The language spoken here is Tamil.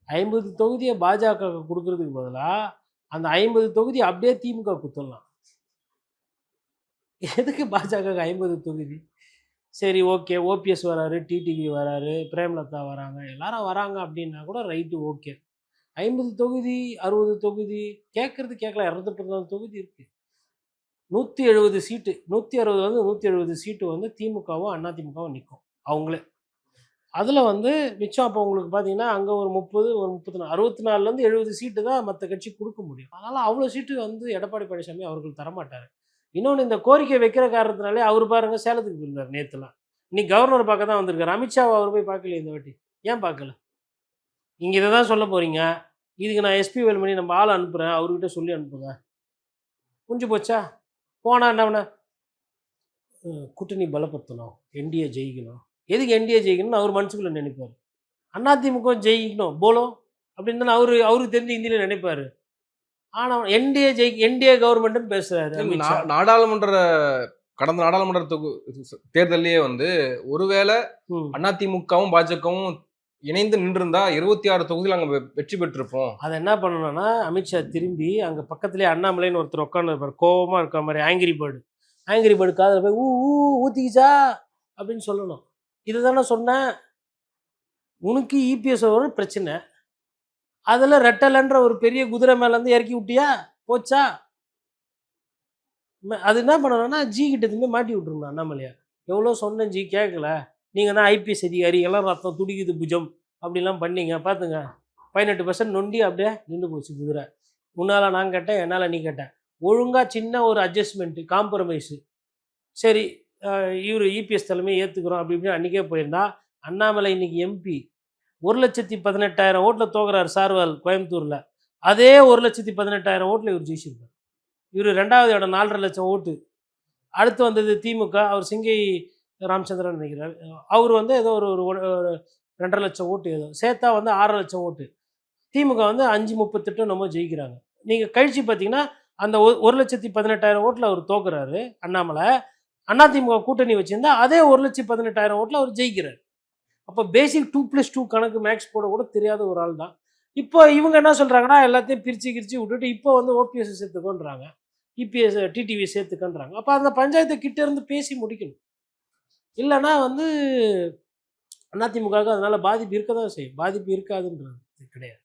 50 தொகுதியை பாஜக கொடுக்கறதுக்கு பதிலாக அந்த 50 தொகுதி அப்படியே திமுக குத்தலாம். எதுக்கு பாஜக 50 தொகுதி? சரி ஓகே, ஓபிஎஸ் வராரு, டிடிவி வராரு, பிரேமலதா வராங்க, எல்லாரும் வராங்க அப்படின்னா கூட ரைட்டு ஓகே. 50 தொகுதி 60 தொகுதி கேட்கறது கேட்கலாம். 214 தொகுதி இருக்கு. 170 சீட்டு, 160 வந்து 170 சீட்டு வந்து திமுகவும் அதிமுகவும் நிற்கும் அவங்களே. அதில் வந்து மிச்சம் அப்போ உங்களுக்கு பார்த்தீங்கன்னா அங்கே ஒரு 30 ஒரு 34 64லேருந்து 70 சீட்டு தான் மற்ற கட்சி கொடுக்க முடியும். அதனால் அவ்வளோ சீட்டு வந்து எடப்பாடி பழனிசாமி அவர்கள் தரமாட்டார். இன்னொன்று, இந்த கோரிக்கை வைக்கிற காரணத்தினாலே அவர் பாருங்கள் சேலத்துக்கு போயிருந்தார் நேற்றுலாம். இன்னைக்கு கவர்னர் பார்க்க தான் வந்திருக்காரு. அமித்ஷாவை அவர் போய் பார்க்கல இந்த வாட்டி. ஏன் பார்க்கல? இங்கே இதை தான் சொல்ல போகிறீங்க. இதுக்கு நான் எஸ்பி வேலுமணி நம்ம ஆள் அனுப்புகிறேன், அவர்கிட்ட சொல்லி அனுப்புங்க. புரிஞ்சு போச்சா? போனால் என்ன பண்ண கூட்டணி பலப்படுத்தணும், என்டிஏ ஜெயிக்கணும். எதுக்கு என்டிஏ ஜெயிக்கணும்னு அவர் மனசுக்குள்ளே நினைப்பார். அதிமுக ஜெயிக்கணும் போலோ அப்படின்னு தானே அவருக்கு தெரிஞ்சு ஹிந்தியில் நினைப்பார். ஆனால் என்டிஏ கவர்மெண்ட்டுன்னு பேசுகிறாரு. நாடாளுமன்ற கடந்த நாடாளுமன்ற தேர்தலையே வந்து ஒருவேளை அதிமுகவும் பாஜகவும் இணைந்து நின்றுருந்தா 26 தொகுதியில் அங்கே வெற்றி பெற்றிருப்போம். அதை என்ன பண்ணணும்னா, அமித்ஷா திரும்பி அங்கே பக்கத்துலேயே அண்ணாமலைன்னு ஒருத்தர் உட்காந்து இருப்பார், கோபமாக இருக்க மாதிரி ஆங்கிரி பேர்டு காதில் போய் ஊற்றிக்கிச்சா அப்படின்னு சொல்லணும். இது தானே சொன்னேன், உனக்கு இபிஎஸ் ஒரு பிரச்சனை, அதில் ரெட்டலைன்ற ஒரு பெரிய குதிரை மேலேருந்து இறக்கி விட்டியா, போச்சா? அது என்ன பண்ணணும்னா ஜி கிட்டதுமே மாட்டி விட்டுருங்க அண்ணாமலையா. எவ்வளோ சொன்னேன் ஜி, கேட்கல. நீங்கள் தான் ஐபிஎஸ் அதிகாரி, எல்லாம் ரத்தம் துடிக்குது புஜம் அப்படிலாம் பண்ணீங்க, பார்த்துங்க 18% நொண்டி அப்படியே நின்று போச்சு குதிரை. முன்னால் நான் கேட்டேன், என்னால் நீ கேட்டேன். ஒழுங்காக சின்ன ஒரு அட்ஜஸ்ட்மெண்ட்டு, காம்ப்ரமைஸு. சரி, இவர் இபிஎஸ் தலைமையை ஏற்றுக்கிறோம் அப்படி இப்படின்னு அன்றைக்கே போயிருந்தா அண்ணாமலை இன்னைக்கு எம்பி 1,18,000 ஓட்டில் தோக்குறாரு சார்வால் கோயம்புத்தூரில். அதே 1,18,000 ஓட்டில் இவர் ஜெயிச்சிருப்பார். இவர் 2வது இடம் 4.5 லட்சம் ஓட்டு. அடுத்து வந்தது திமுக, அவர் சிங்கை ராமச்சந்திரன் நினைக்கிறார். அவர் வந்து ஏதோ ஒரு 2.5 லட்சம் ஓட்டு, ஏதோ சேர்த்தா வந்து 6 லட்சம் ஓட்டு. திமுக வந்து 538 நம்ம ஜெயிக்கிறாங்க. நீங்கள் கழிச்சு பார்த்தீங்கன்னா அந்த 1,18,000 ஓட்டில் அவர் தோக்குறாரு அண்ணாமலை. அதிமுக கூட்டணி வச்சுருந்தா அதே 1,18,000 ஓட்டில் அவர் ஜெயிக்கிறார். அப்போ பேசிக் 2+2 கணக்கு மேக்ஸ் போட கூட தெரியாத ஒரு ஆள் தான். இப்போ இவங்க என்ன சொல்கிறாங்கன்னா, எல்லாத்தையும் பிரித்து விட்டுட்டு இப்போ வந்து ஓபிஎஸ் சேர்த்துக்கோன்றாங்க, இபிஎஸ் டிடிவி சேர்த்துக்கன்றாங்க. அப்போ அந்த பஞ்சாயத்து கிட்டே இருந்து பேசி முடிக்கணும். இல்லைன்னா வந்து அதிமுகவுக்கு அதனால் பாதிப்பு இருக்க தான் செய்யும். பாதிப்பு இருக்காதுன்றது கிடையாது.